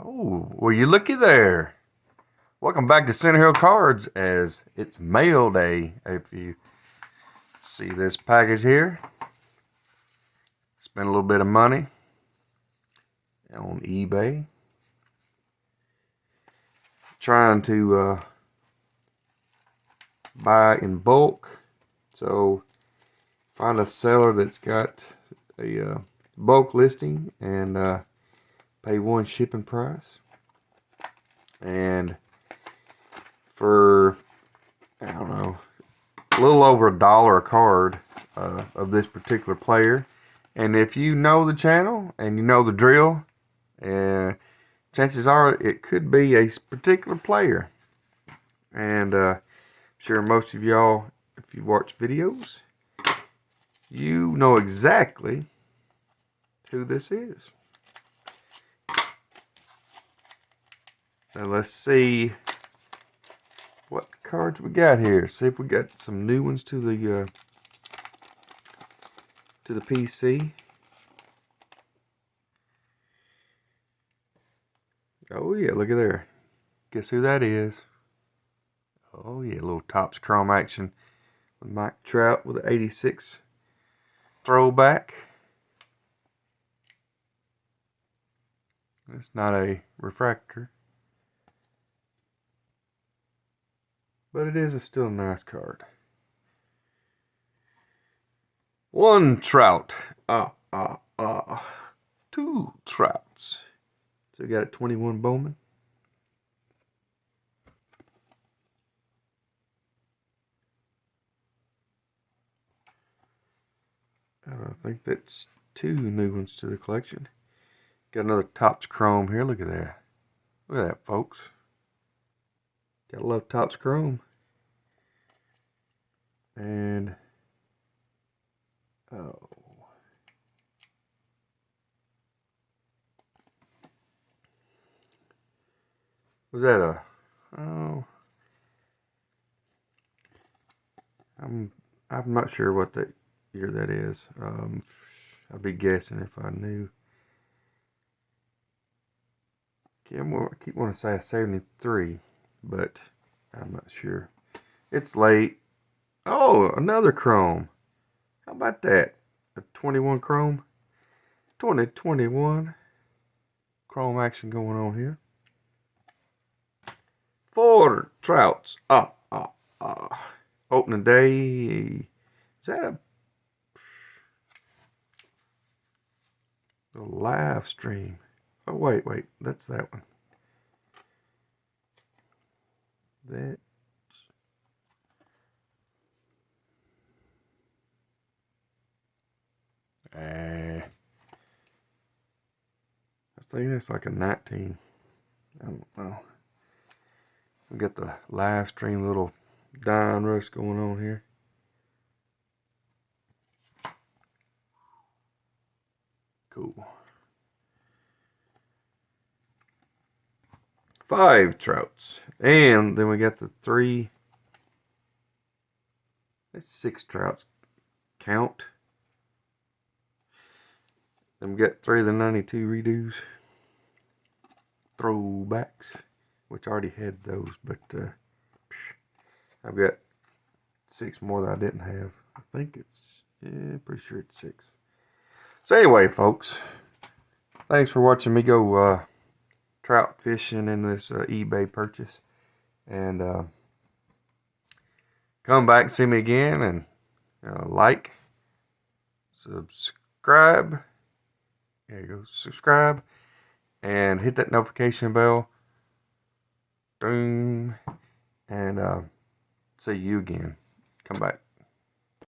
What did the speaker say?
Oh, well, you looky there. Welcome back to Center Hill Cards as it's mail day. If you see this package here, spent a little bit of money on eBay trying to buy in bulk. So find a seller that's got a bulk listing and pay one shipping price. And for, I don't know, a little over $1 a card of this particular player. And if you know the channel and you know the drill, chances are it could be a particular player. And I'm sure most of y'all, if you watch videos, you know exactly who this is. Now let's see what cards we got here. See if we got some new ones to the PC. Oh yeah, look at there. Guess who that is? Oh yeah, a little Topps Chrome action with Mike Trout with an 86 throwback. It's not a refractor, but it is still a nice card. One Trout. Two Trouts. So we got a 21 Bowman. I think that's two new ones to the collection. Got another Topps Chrome here. Look at that. Look at that, folks. Gotta love Topps Chrome. And oh, was that a? Oh, I'm not sure what that year that is. I'd be guessing if I knew. I keep wanting to say a 73, but I'm not sure. It's late. Oh, another Chrome. How about that? A 21 Chrome. 2021 Chrome action going on here. Four Trouts. Opening day. Is that a live stream? Oh, wait. That's that one. That's... I think that's like a 19. I don't know. We got the live stream little Dine Rush going on here. Cool. 5 Trouts. And then we got the 3. That's 6 Trouts. Count. Then we got 3 of the 92 redos. Throwbacks. Which I already had those, but I've got 6 more that I didn't have. I think it's, pretty sure it's 6. So anyway, folks, thanks for watching me go trout fishing in this eBay purchase. And come back and see me again, and like, subscribe. There you go, subscribe, and hit that notification bell. Boom. And see you again. Come back.